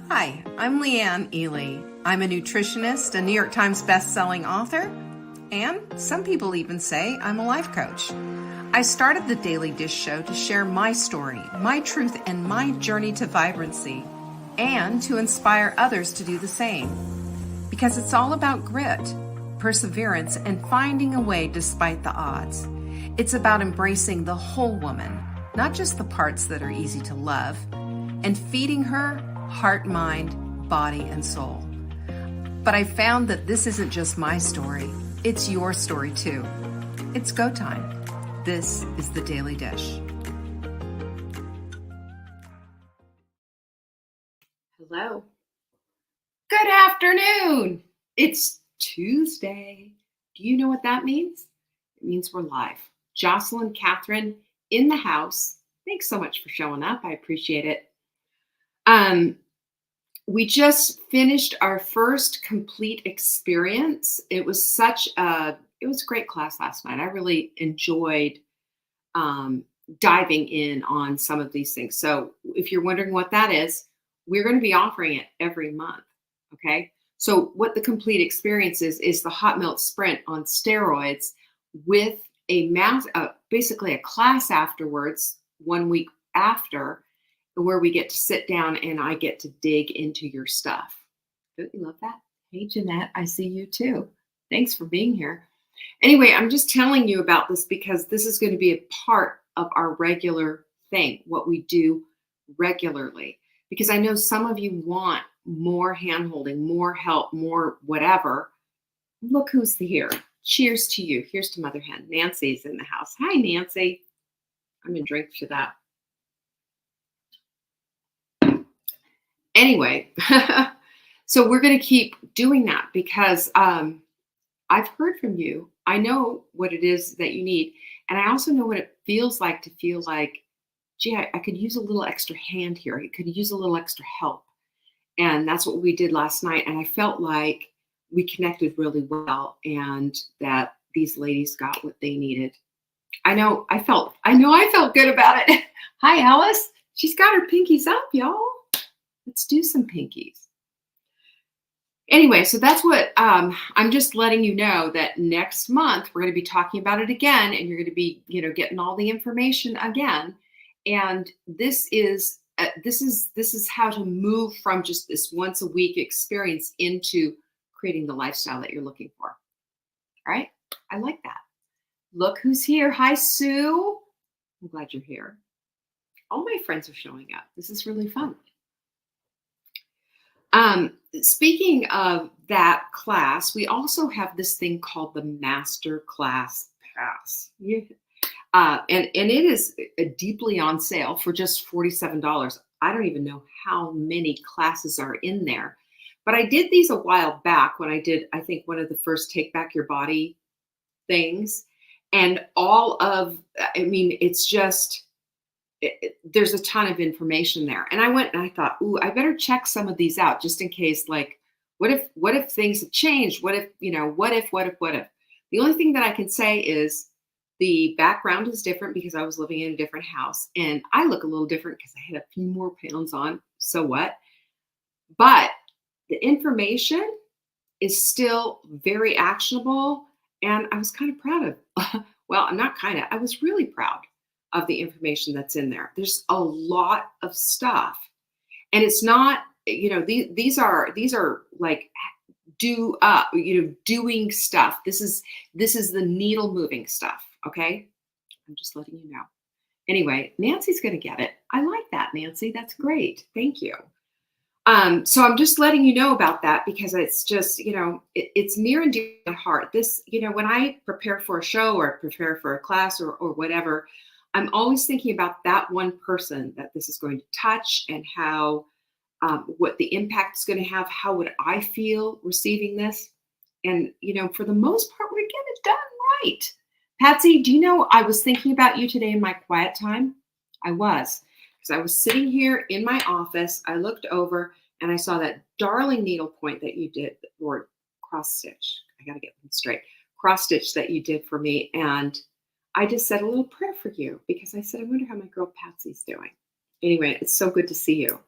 Hi, I'm Leanne Ely. I'm a nutritionist, a New York Times best-selling author, and some people even say I'm a life coach. I started the Daily Dish Show to share my story, my truth, and my journey to vibrancy, and to inspire others to do the same. Because it's all about grit, perseverance, and finding a way despite the odds. It's about embracing the whole woman, not just the parts that are easy to love, and feeding her heart, mind, body, and soul. But I found that this isn't just my story, it's your story too. It's go time. This is the Daily Dish. Hello. Good afternoon. It's Tuesday. Do you know what that means? It means we're live. Jocelyn, Catherine in the house. Thanks so much for showing up. I appreciate it. We just finished our first complete experience. It was a great class last night. I really enjoyed diving in on some of these things. So if you're wondering what that is, we're going to be offering it every month. Okay. So what the complete experience is the Hot Melt Sprint on steroids with basically a class afterwards, 1 week after, where we get to sit down and I get to dig into your stuff. Don't you love that? Hey, Jeanette, I see you too. Thanks for being here. Anyway, I'm just telling you about this because this is going to be a part of our regular thing, what we do regularly. Because I know some of you want more hand-holding, more help, more whatever. Look who's here. Cheers to you. Here's to Mother Hen. Nancy's in the house. Hi, Nancy. I'm going to drink to that. Anyway, so we're going to keep doing that because I've heard from you. I know what it is that you need. And I also know what it feels like to feel like, gee, I could use a little extra hand here. I could use a little extra help. And that's what we did last night. And I felt like we connected really well and that these ladies got what they needed. I know I felt good about it. Hi, Alice. She's got her pinkies up, y'all. Let's do some pinkies. Anyway, so that's what I'm just letting you know that next month we're going to be talking about it again, and you're going to be, getting all the information again. And this is how to move from just this once a week experience into creating the lifestyle that you're looking for. All right, I like that. Look who's here. Hi, Sue. I'm glad you're here. All my friends are showing up. This is really fun. Speaking of that class, we also have this thing called the Master Class Pass. Yeah. And it is deeply on sale for just $47. I don't even know how many classes are in there, but I did these a while back when I did, I think, one of the first Take Back Your Body things. And it's just, there's a ton of information there. And I went and I thought, I better check some of these out just in case, like, what if things have changed? What if? The only thing that I can say is the background is different because I was living in a different house and I look a little different because I had a few more pounds on. So what? But the information is still very actionable. And I was kind of proud of, I was really proud of the information that's in there. There's a lot of stuff. And it's not, these are like doing stuff. This is the needle moving stuff. Okay. I'm just letting you know. Anyway, Nancy's going to get it. I like that, Nancy. That's great. Thank you. So I'm just letting you know about that because it's just, it's near and dear to my heart. This, when I prepare for a show or prepare for a class or whatever, I'm always thinking about that one person that this is going to touch and how, what the impact is going to have. How would I feel receiving this? And, for the most part, we get it done right. Patsy, do you know, I was thinking about you today in my quiet time. I was, because I was sitting here in my office. I looked over and I saw that darling needle point that you did, or cross stitch. I got to get them straight. Cross stitch that you did for me. And I just said a little prayer for you because I said, I wonder how my girl Patsy's doing. Anyway, it's so good to see you.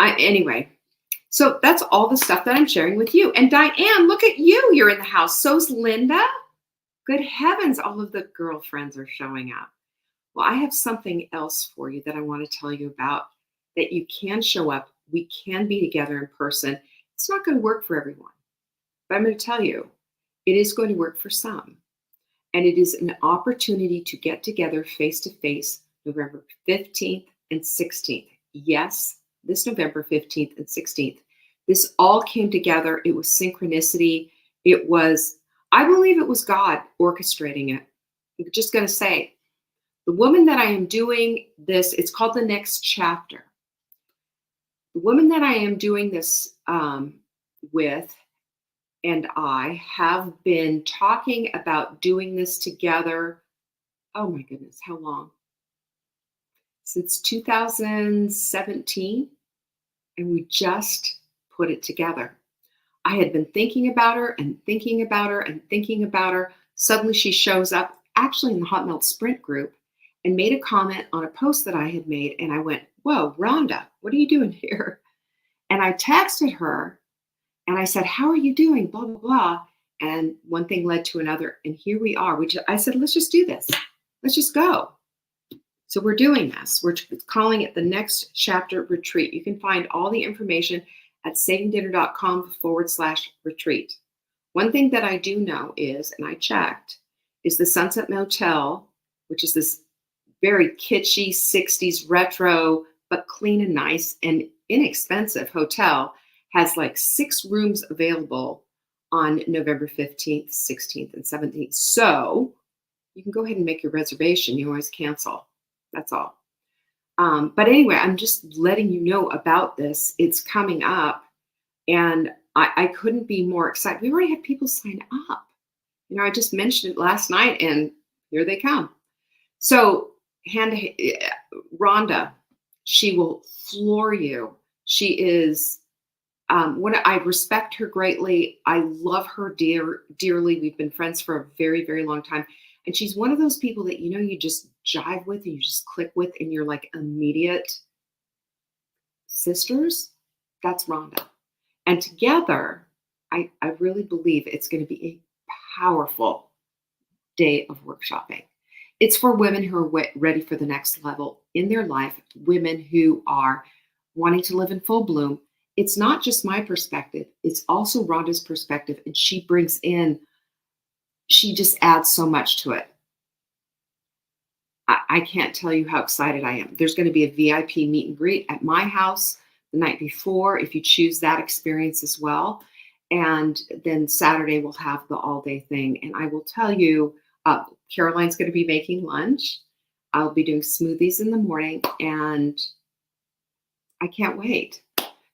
Anyway, so that's all the stuff that I'm sharing with you. And Diane, look at you. You're in the house. So's Linda. Good heavens, all of the girlfriends are showing up. Well, I have something else for you that I want to tell you about, that you can show up. We can be together in person. It's not going to work for everyone, but I'm going to tell you, it is going to work for some. And it is an opportunity to get together face to face November 15th and 16th. Yes, this November 15th and 16th. This all came together. It was synchronicity. It was, I believe it was God orchestrating it. I'm just going to say, the woman that I am doing this, it's called The Next Chapter. The woman that I am doing this with and I have been talking about doing this together. Oh my goodness, how long? Since 2017, and we just put it together. I had been thinking about her and thinking about her and thinking about her. Suddenly she shows up, actually in the Hot Melt Sprint group, and made a comment on a post that I had made. And I went, whoa, Rhonda, what are you doing here? And I texted her and I said, how are you doing? Blah, blah, blah. And one thing led to another. And here we are. I said, let's just do this. Let's just go. So we're doing this. We're calling it the Next Chapter Retreat. You can find all the information at savingdinner.com/retreat. One thing that I do know is, and I checked, is the Sunset Motel, which is this very kitschy 60s retro, but clean and nice and inexpensive hotel, has like 6 rooms available on November 15th, 16th, and 17th. So you can go ahead and make your reservation. You always cancel. That's all. But anyway, I'm just letting you know about this. It's coming up, and I couldn't be more excited. We already had people sign up. You know, I just mentioned it last night, and here they come. So, Rhonda, she will floor you. She is, I respect her greatly. I love her dearly. We've been friends for a very, very long time. And she's one of those people that, you know, you just jive with and you just click with and you're like immediate sisters. That's Rhonda. And together, I really believe it's going to be a powerful day of workshopping. It's for women who are ready for the next level in their life, women who are wanting to live in full bloom. It's not just my perspective. It's also Rhonda's perspective. And she just adds so much to it. I can't tell you how excited I am. There's going to be a VIP meet and greet at my house the night before, if you choose that experience as well. And then Saturday we'll have the all-day thing. And I will tell you, Caroline's going to be making lunch. I'll be doing smoothies in the morning, and I can't wait.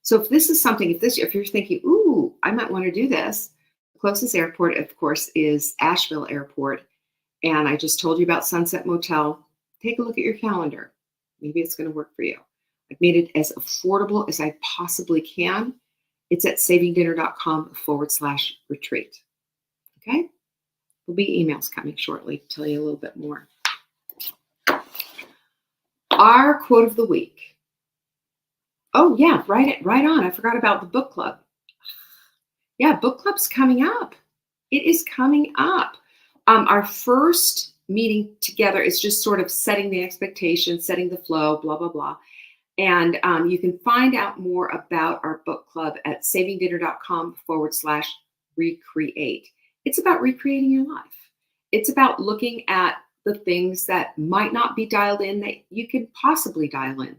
So if this is something, if you're thinking, ooh, I might want to do this, the closest airport, of course, is Asheville Airport. And I just told you about Sunset Motel. Take a look at your calendar. Maybe it's going to work for you. I've made it as affordable as I possibly can. It's at savingdinner.com/retreat. Okay? There'll be emails coming shortly to tell you a little bit more. Our quote of the week. Oh, yeah, right on. I forgot about the book club. Yeah, book club's coming up. It is coming up. Our first meeting together is just sort of setting the expectations, setting the flow, blah, blah, blah. And you can find out more about our book club at savingdinner.com/recreate. It's about recreating your life. It's about looking at the things that might not be dialed in that you could possibly dial in.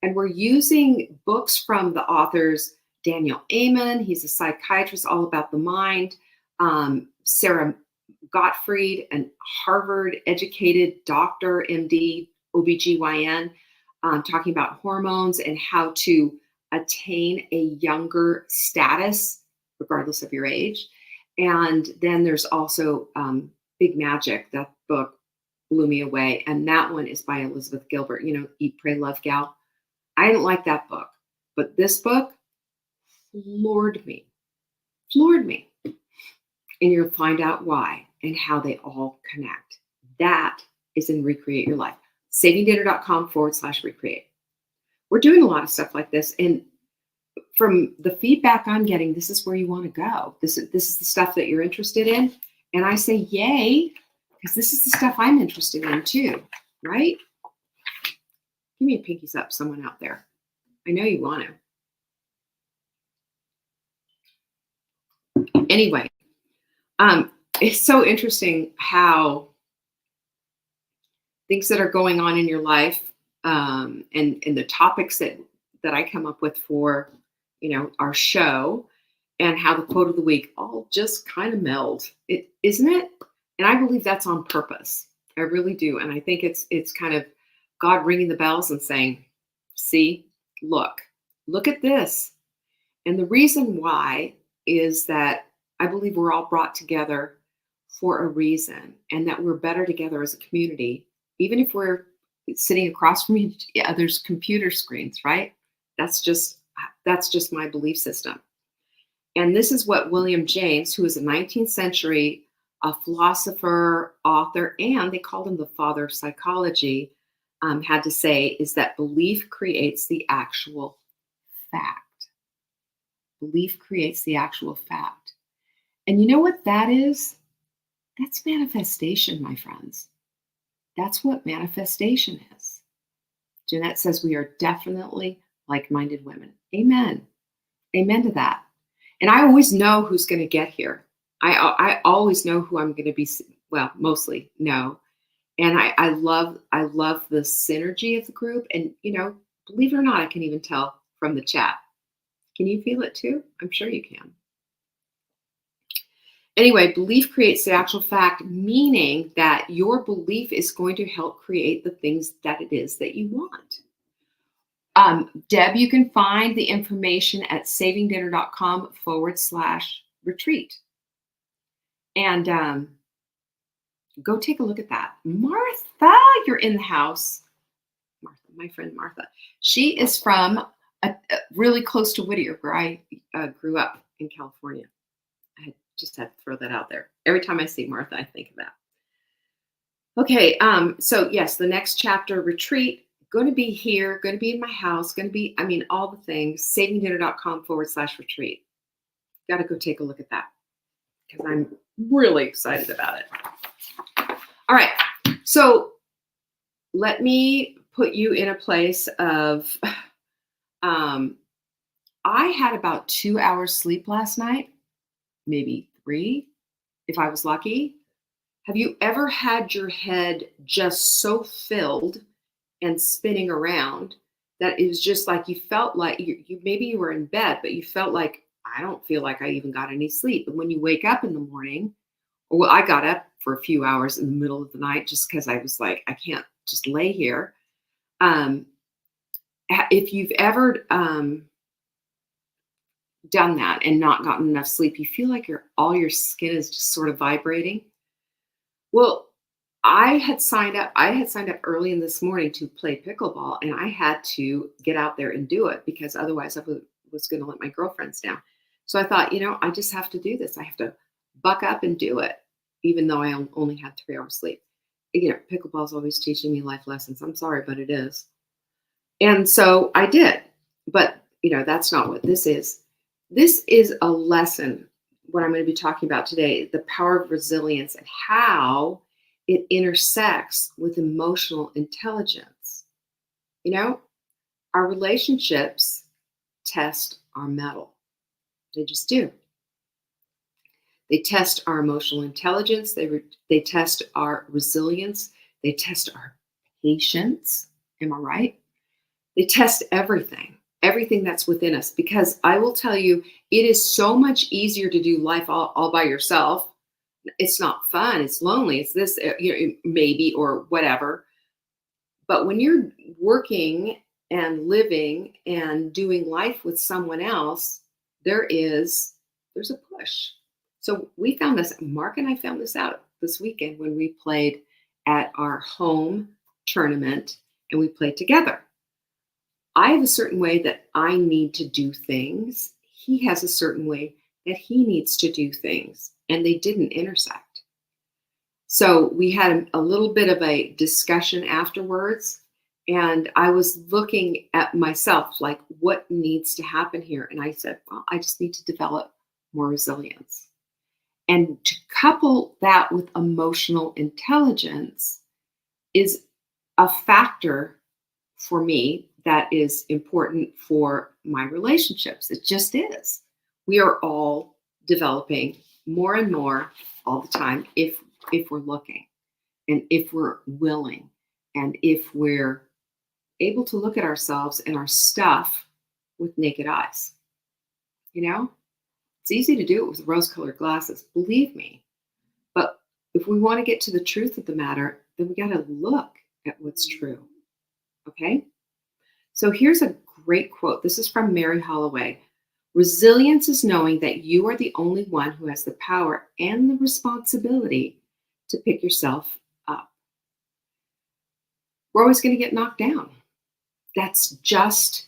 And we're using books from the authors Daniel Amen. He's a psychiatrist all about the mind. Sarah Gottfried, an Harvard-educated doctor, MD, OBGYN, talking about hormones and how to attain a younger status, regardless of your age. And then there's also Big Magic. That book blew me away. And that one is by Elizabeth Gilbert, you know, Eat, Pray, Love Gal. I didn't like that book, but this book floored me. And you'll find out why and how they all connect. That is in Recreate Your Life. savingdinner.com/recreate. We're doing a lot of stuff like this. And from the feedback I'm getting, this is where you want to go. This is the stuff that you're interested in. And I say, yay, because this is the stuff I'm interested in too, right? Give me a pinkies up, someone out there. I know you want to. Anyway, it's so interesting how things that are going on in your life, and the topics that I come up with for, our show, and how the quote of the week all just kind of meld. It isn't it? And I believe that's on purpose. I really do. And I think it's kind of God ringing the bells and saying, see, look at this. And the reason why is that I believe we're all brought together for a reason, and that we're better together as a community, even if we're sitting across from each other's computer screens, right? That's just my belief system. And this is what William James, who was a 19th century philosopher, author, and they called him the father of psychology, had to say, is that belief creates the actual fact. Belief creates the actual fact. And you know what that is? That's manifestation, my friends. That's what manifestation is. Jeanette says we are definitely like-minded women. Amen. Amen to that. And I always know who's going to get here. I always know who I'm going to be. Well, mostly no. And I love the synergy of the group. And, believe it or not, I can even tell from the chat. Can you feel it too? I'm sure you can. Anyway, belief creates the actual fact, meaning that your belief is going to help create the things that it is that you want. Deb, you can find the information at savingdinner.com/retreat. And go take a look at that. Martha, you're in the house. Martha, my friend Martha. She is from really close to Whittier, where I grew up in California. I just had to throw that out there. Every time I see Martha, I think of that. Okay, so yes, the next chapter, retreat, going to be here, going to be in my house, going to be, all the things, savingdinner.com/retreat. Got to go take a look at that because I'm really excited about it. All right, so let me put you in a place of, I had about 2 hours sleep last night, maybe 3, if I was lucky. Have you ever had your head just so filled and spinning around that it was just like you felt like maybe you were in bed, but you felt like, I don't feel like I even got any sleep. And when you wake up in the morning, well, I got up for a few hours in the middle of the night just because I was like, I can't just lay here. If you've ever done that and not gotten enough sleep, you feel like all your skin is just sort of vibrating. Well, I had signed up early in this morning to play pickleball, and I had to get out there and do it because otherwise I was going to let my girlfriends down. So I thought, I just have to do this. I have to buck up and do it, even though I only had 3 hours sleep. Pickleball is always teaching me life lessons. I'm sorry, but it is. And so I did. But, that's not what this is. This is a lesson, what I'm going to be talking about today, the power of resilience and how it intersects with emotional intelligence. Our relationships test our mettle. They just do. They test our emotional intelligence. They test our resilience. They test our patience. Am I right? They test everything that's within us, because I will tell you, it is so much easier to do life all by yourself. It's not fun. It's lonely. It's this, maybe, or whatever. But when you're working and living and doing life with someone else, there's a push. So we found this, Mark and I found this out this weekend when we played at our home tournament and we played together. I have a certain way that I need to do things. He has a certain way that he needs to do things, and they didn't intersect. So we had a little bit of a discussion afterwards, And I was looking at myself, like, what needs to happen here? And I said, well, I just need to develop more resilience. And to couple that with emotional intelligence is a factor for me that is important for my relationships. It just is. We are all developing more and more all the time if we're looking and if we're willing and if we're able to look at ourselves and our stuff with naked eyes. You know, it's easy to do it with rose colored glasses, believe me. But if we want to get to the truth of the matter, then we got to look at what's true. Okay. So here's a great quote. This is from Mary Holloway. Resilience is knowing that you are the only one who has the power and the responsibility to pick yourself up. We're always going to get knocked down. That's just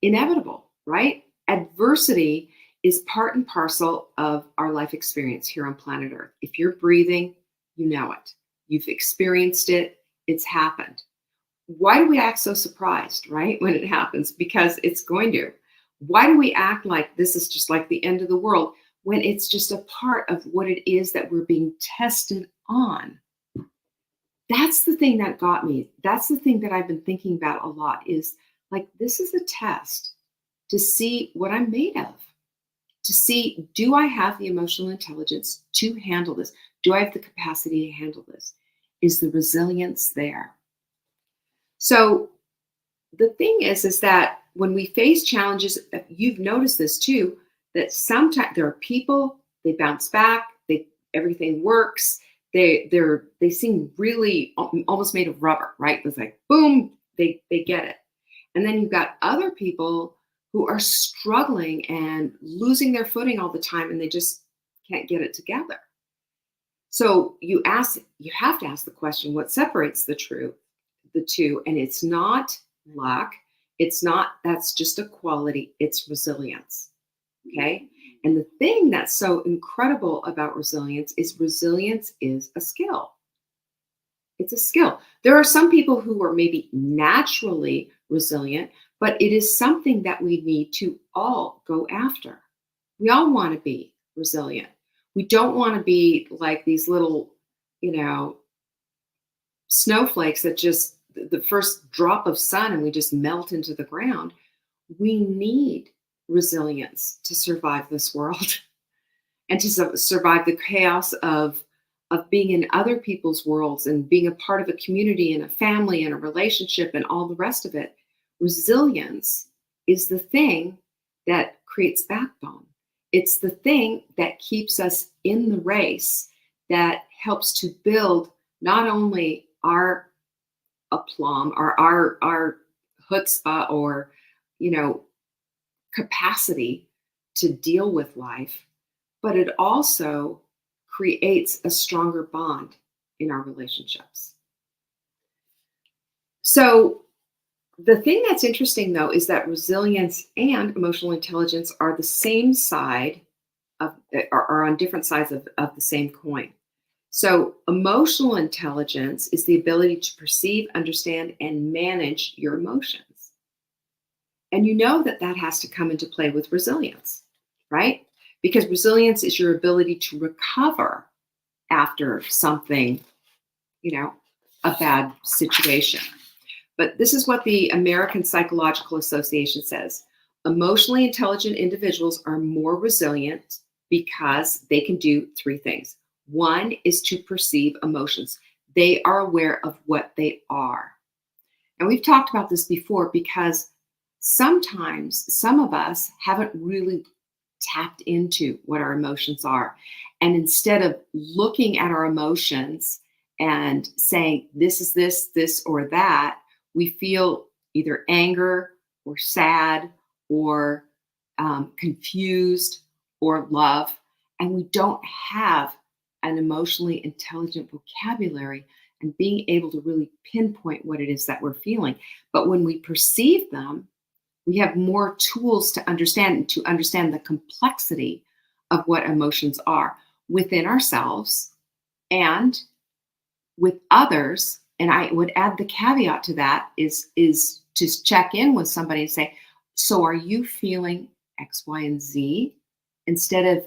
inevitable, right? Adversity is part and parcel of our life experience here on planet Earth. If you're breathing, you know it. You've experienced it. It's happened. Why do we act so surprised, right, when it happens? Because it's going to. Why do we act like this is just like the end of the world when it's just a part of what it is that we're being tested on? That's the thing that got me. That's the thing that I've been thinking about a lot is like, this is a test to see what I'm made of, to see, do I have the emotional intelligence to handle this? Do I have the capacity to handle this? Is the resilience there? So the thing is that when we face challenges, you've noticed this too, that sometimes there are people, they bounce back, everything works. They seem really almost made of rubber, right? It's like boom, they get it. And then you've got other people who are struggling and losing their footing all the time, and they just can't get it together. So you have to ask the question, what separates the two? And it's not luck. It's not, that's just a quality. It's resilience. Okay. And the thing that's so incredible about resilience is a skill. It's a skill. There are some people who are maybe naturally resilient, but it is something that we need to all go after. We all want to be resilient. We don't want to be like these little, snowflakes that just the first drop of sun and we just melt into the ground. We need resilience to survive this world and to survive the chaos of being in other people's worlds and being a part of a community and a family and a relationship and all the rest of it. Resilience is the thing that creates backbone. It's the thing that keeps us in the race, that helps to build not only our aplomb or our chutzpah or, capacity to deal with life, but it also creates a stronger bond in our relationships. So the thing that's interesting, though, is that resilience and emotional intelligence are the same side are on different sides of the same coin. So emotional intelligence is the ability to perceive, understand, and manage your emotions. And you know that has to come into play with resilience, right? Because resilience is your ability to recover after something, a bad situation. But this is what the American Psychological Association says. Emotionally intelligent individuals are more resilient because they can do three things. One is to perceive emotions. They are aware of what they are. And we've talked about this before because sometimes some of us haven't really tapped into what our emotions are. And instead of looking at our emotions and saying, this is this or that, we feel either anger or sad or confused or love. And we don't have an emotionally intelligent vocabulary and being able to really pinpoint what it is that we're feeling. But when we perceive them, we have more tools to understand the complexity of what emotions are within ourselves and with others And I would add the caveat to that is to check in with somebody and say, so are you feeling X, Y, and Z, instead of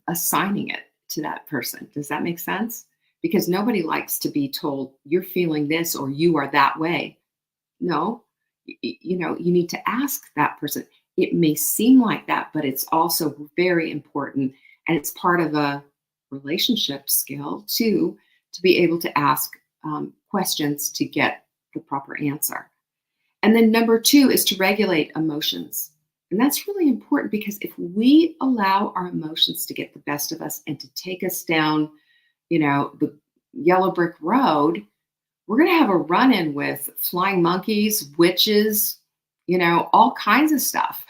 assigning it to that person. Does that make sense? Because nobody likes to be told you're feeling this or you are that way. No, you need to ask that person. It may seem like that, but it's also very important, and it's part of a relationship skill too, to be able to ask questions to get the proper answer. And then number two is to regulate emotions. And that's really important because if we allow our emotions to get the best of us and to take us down, the yellow brick road, we're going to have a run in with flying monkeys, witches, all kinds of stuff.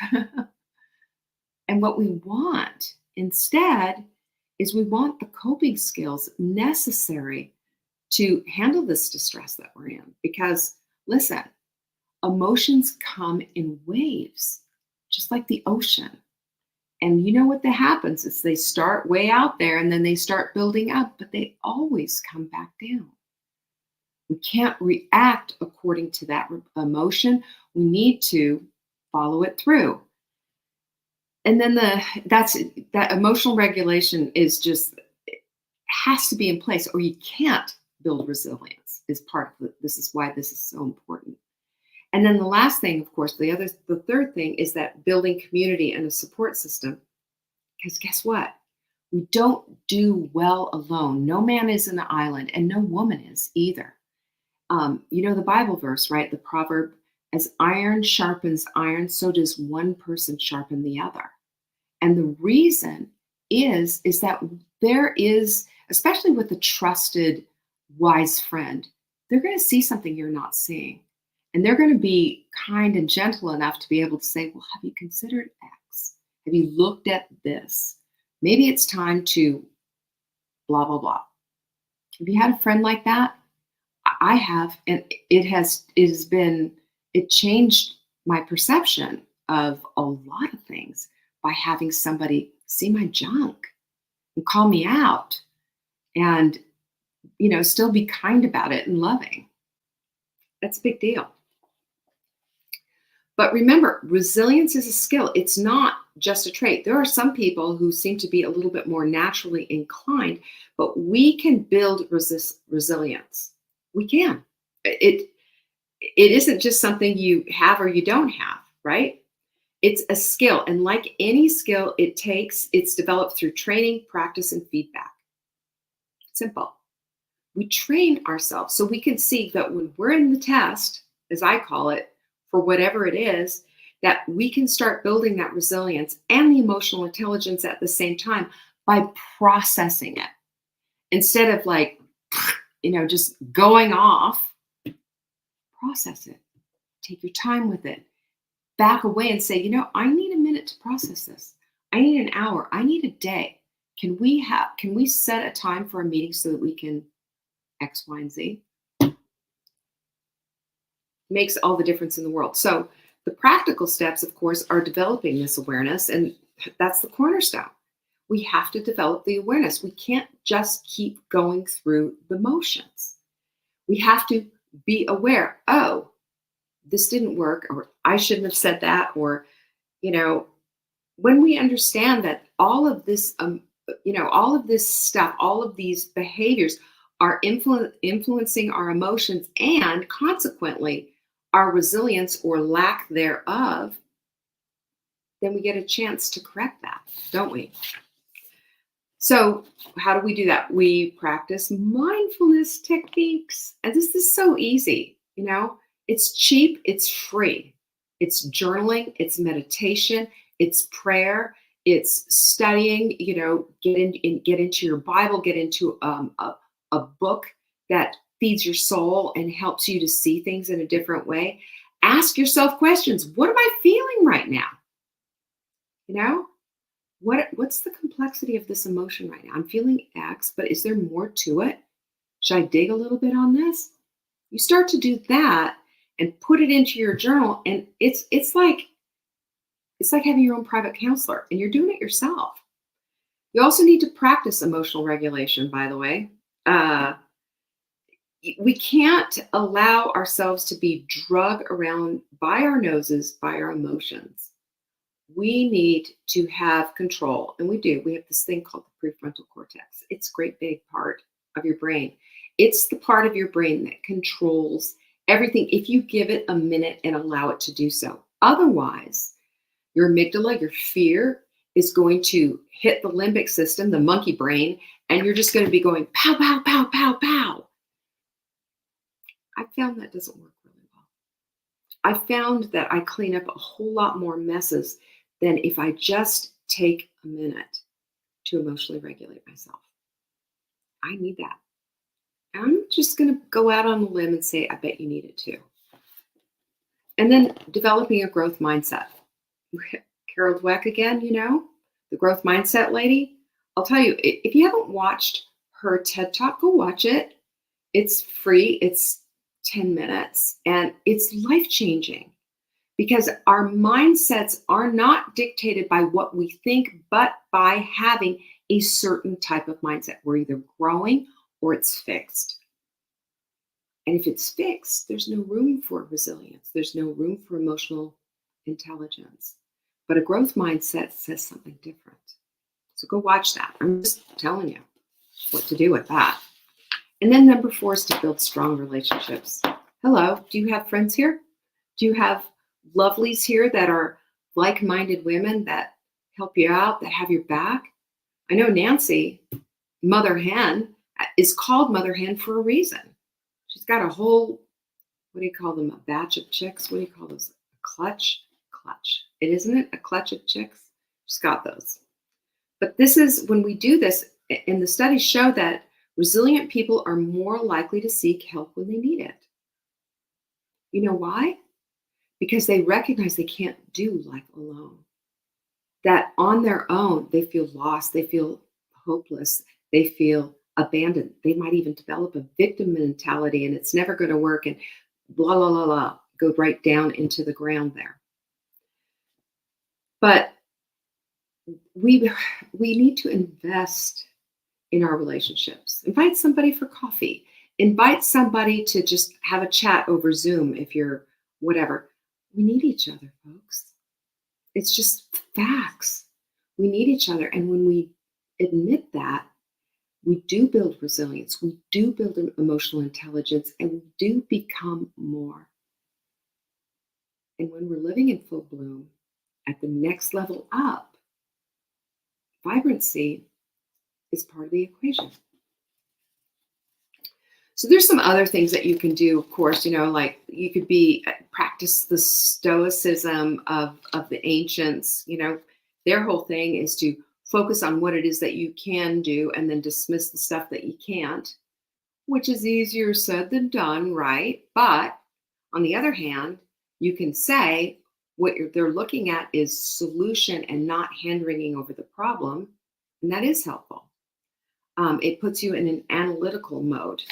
And what we want instead is we want the coping skills necessary to handle this distress that we're in. Because listen, emotions come in waves, just like the ocean. And you know what that happens is they start way out there and then they start building up, but they always come back down. We can't react according to that emotion. We need to follow it through. And then that emotional regulation is just, it has to be in place or you can't build resilience is part of it. This is why this is so important. And then the last thing, of course, the third thing is that building community and a support system. Because guess what? We don't do well alone. No man is an island, and no woman is either. The Bible verse, right? The proverb, as iron sharpens iron, so does one person sharpen the other. And the reason is that there is, especially with a trusted, wise friend, they're going to see something you're not seeing. And they're going to be kind and gentle enough to be able to say, well, have you considered X? Have you looked at this? Maybe it's time to blah, blah, blah. Have you had a friend like that? I have, and it changed my perception of a lot of things by having somebody see my junk and call me out and, still be kind about it and loving. That's a big deal. But remember, resilience is a skill. It's not just a trait. There are some people who seem to be a little bit more naturally inclined, but we can build resilience. We can. It isn't just something you have or you don't have, right? It's a skill. And like any skill, it's developed through training, practice, and feedback. Simple. We train ourselves so we can see that when we're in the test, as I call it, for whatever it is, that we can start building that resilience and the emotional intelligence at the same time by processing it. Instead of just going off, process it. Take your time with it. Back away and say, I need a minute to process this. I need an hour. I need a day. Can we set a time for a meeting so that we can X, Y, and Z? Makes all the difference in the world. So the practical steps, of course, are developing this awareness, and that's the cornerstone. We have to develop the awareness. We can't just keep going through the motions. We have to be aware, oh, this didn't work, or I shouldn't have said that, or, when we understand that all of this, all of this stuff, all of these behaviors are influencing our emotions and consequently our resilience or lack thereof, then we get a chance to correct that, don't we? So how do we do that? We practice mindfulness techniques. And this is so easy, it's cheap, it's free. It's journaling, it's meditation, it's prayer, it's studying, get into your Bible, get into a book that feeds your soul and helps you to see things in a different way. Ask yourself questions. What am I feeling right now? What's the complexity of this emotion right now? I'm feeling X, but is there more to it? Should I dig a little bit on this? You start to do that and put it into your journal, and it's like having your own private counselor, and you're doing it yourself. You also need to practice emotional regulation, by the way. We can't allow ourselves to be drug around by our noses, by our emotions. We need to have control, and we do. We have this thing called the prefrontal cortex. It's a great big part of your brain. It's the part of your brain that controls everything if you give it a minute and allow it to do so. Otherwise, your amygdala, your fear, is going to hit the limbic system, the monkey brain, and you're just going to be going pow, pow, pow, pow, pow. I found that doesn't work really well. I found that I clean up a whole lot more messes than if I just take a minute to emotionally regulate myself. I need that. I'm just going to go out on a limb and say, I bet you need it too. And then developing a growth mindset. Carol Dweck again, the growth mindset lady. I'll tell you, if you haven't watched her TED Talk, go watch it. It's free. It's 10 minutes and it's life-changing because our mindsets are not dictated by what we think, but by having a certain type of mindset. We're either growing or it's fixed. And if it's fixed, there's no room for resilience. There's no room for emotional intelligence. But a growth mindset says something different. So go watch that. I'm just telling you what to do with that. And then number 4 is to build strong relationships. Hello, do you have friends here? Do you have lovelies here that are like-minded women that help you out, that have your back? I know Nancy, Mother Hen, is called Mother Hen for a reason. She's got a whole, what do you call them, a batch of chicks? What do you call those? A clutch? Clutch. It isn't it? A clutch of chicks? She's got those. But this is, when we do this, and the studies show that resilient people are more likely to seek help when they need it. You know why? Because they recognize they can't do life alone. That on their own, they feel lost, they feel hopeless, they feel abandoned. They might even develop a victim mentality and it's never going to work and blah, blah, blah, blah, go right down into the ground there. But we need to invest in our relationships. Invite somebody for coffee. Invite somebody to just have a chat over Zoom if you're whatever. We need each other, folks. It's just facts. We need each other. And when we admit that, we do build resilience. We do build emotional intelligence, and we do become more. And when we're living in full bloom, at the next level up, vibrancy is part of the equation. So there's some other things that you can do, of course, like you could practice the stoicism of the ancients. Their whole thing is to focus on what it is that you can do and then dismiss the stuff that you can't, which is easier said than done, right? But on the other hand, you can say what they're looking at is solution and not hand-wringing over the problem, and that is helpful. It puts you in an analytical mode.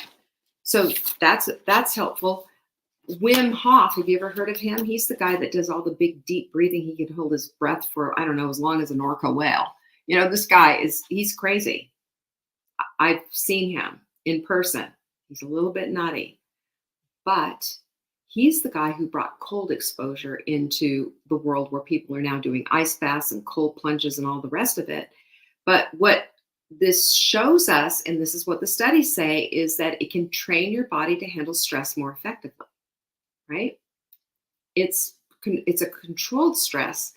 So that's helpful. Wim Hof, have you ever heard of him? He's the guy that does all the big, deep breathing. He can hold his breath for, I don't know, as long as an orca whale. This guy he's crazy. I've seen him in person. He's a little bit nutty, but he's the guy who brought cold exposure into the world where people are now doing ice baths and cold plunges and all the rest of it. But what this shows us, and this is what the studies say, is that it can train your body to handle stress more effectively, right? It's a controlled stress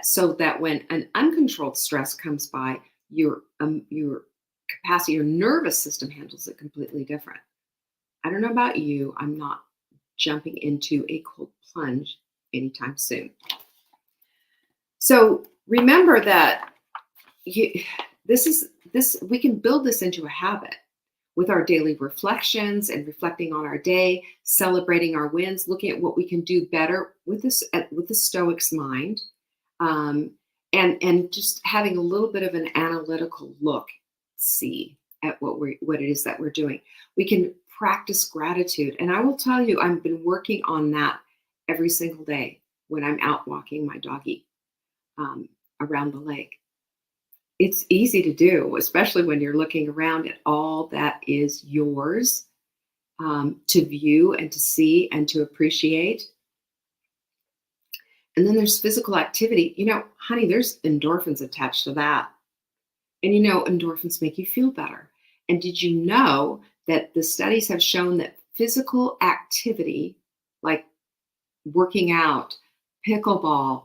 so that when an uncontrolled stress comes by, your capacity, your nervous system handles it completely different. I don't know about you. I'm not jumping into a cold plunge anytime soon. So remember that we can build this into a habit with our daily reflections and reflecting on our day, celebrating our wins, looking at what we can do better with the Stoics mind, and just having a little bit of an analytical look, see at what it is that we're doing. We can practice gratitude, and I will tell you, I've been working on that every single day when I'm out walking my doggy around the lake. It's easy to do, especially when you're looking around at all that is yours. to view and to see and to appreciate. And then there's physical activity. Honey, there's endorphins attached to that. And endorphins make you feel better. And did you know that the studies have shown that physical activity, like working out, pickleball,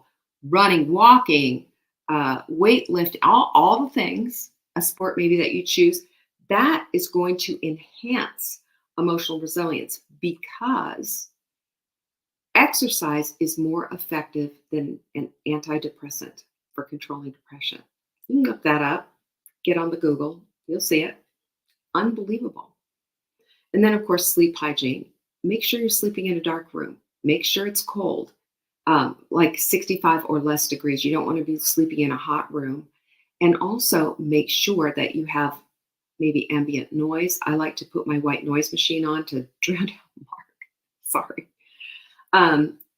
running, walking, weightlifting, all the things, a sport maybe that you choose, that is going to enhance emotional resilience because exercise is more effective than an antidepressant for controlling depression. You can look that up, get on the Google, you'll see it. Unbelievable. And then, of course, sleep hygiene. Make sure you're sleeping in a dark room. Make sure it's cold, like 65 or less degrees. You don't want to be sleeping in a hot room. And also make sure that you have maybe ambient noise. I like to put my white noise machine on to drown out Mark. Sorry.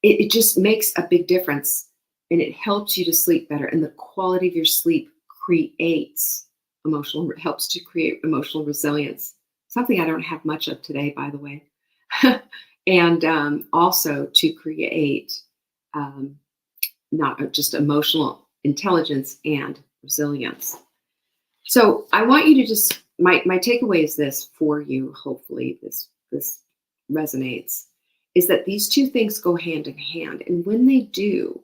It just makes a big difference, and it helps you to sleep better. And the quality of your sleep helps to create emotional resilience. Something I don't have much of today, by the way. And also to create not just emotional intelligence and resilience. So I want you to just, my takeaway is this for you, hopefully this resonates, is that these two things go hand in hand. And when they do,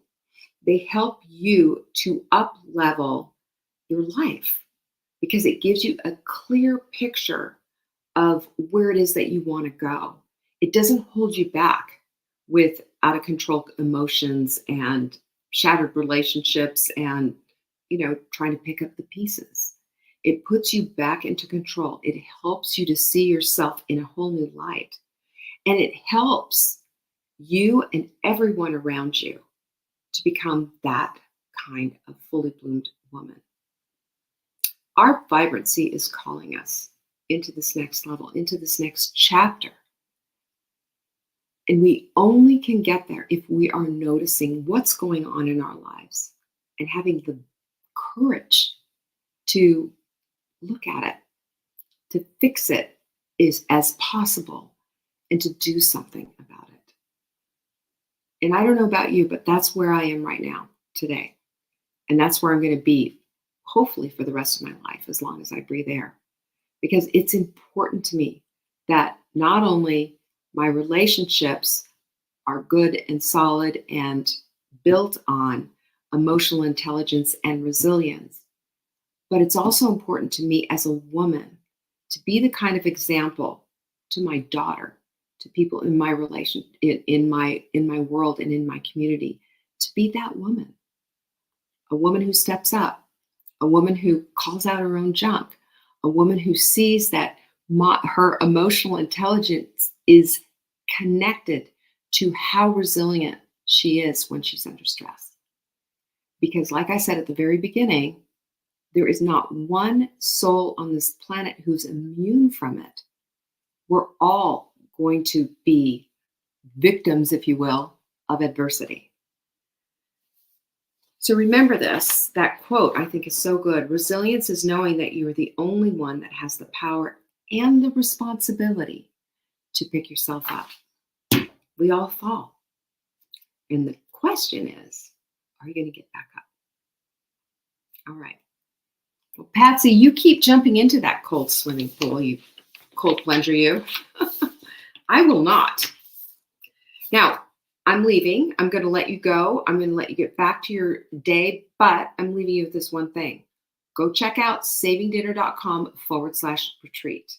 they help you to up-level your life because it gives you a clear picture of where it is that you want to go. It doesn't hold you back with out of control emotions and shattered relationships and, trying to pick up the pieces. It puts you back into control. It helps you to see yourself in a whole new light. And it helps you and everyone around you to become that kind of fully bloomed woman. Our vibrancy is calling us into this next level, into this next chapter. And we only can get there if we are noticing what's going on in our lives and having the courage to look at it, to fix it as possible, and to do something about it. And I don't know about you, but that's where I am right now, today. And that's where I'm going to be, hopefully, for the rest of my life, as long as I breathe air. Because it's important to me that not only my relationships are good and solid and built on emotional intelligence and resilience, but it's also important to me as a woman to be the kind of example to my daughter, to people in my relation, in my world and in my community, to be that woman, a woman who steps up, a woman who calls out her own junk, a woman who sees that her emotional intelligence is connected to how resilient she is when she's under stress. Because like I said at the very beginning, there is not one soul on this planet who's immune from it. We're all going to be victims, if you will, of adversity. So remember this, that quote I think is so good. Resilience is knowing that you are the only one that has the power and the responsibility to pick yourself up. We all fall. And the question is, are you going to get back up? All right. Well, Patsy, you keep jumping into that cold swimming pool, you cold plunger, you. I will not. Now, I'm leaving. I'm going to let you go. I'm going to let you get back to your day, but I'm leaving you with this one thing. Go check out savingdinner.com/retreat.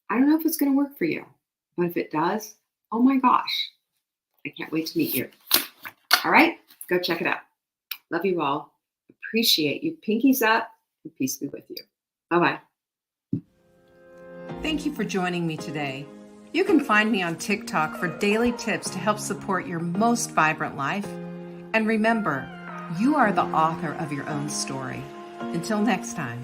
I don't know if it's going to work for you, but if it does, oh my gosh, I can't wait to meet you. All right, go check it out. Love you all. Appreciate you. Pinkies up and peace be with you. Bye-bye. Thank you for joining me today. You can find me on TikTok for daily tips to help support your most vibrant life. And remember, you are the author of your own story. Until next time.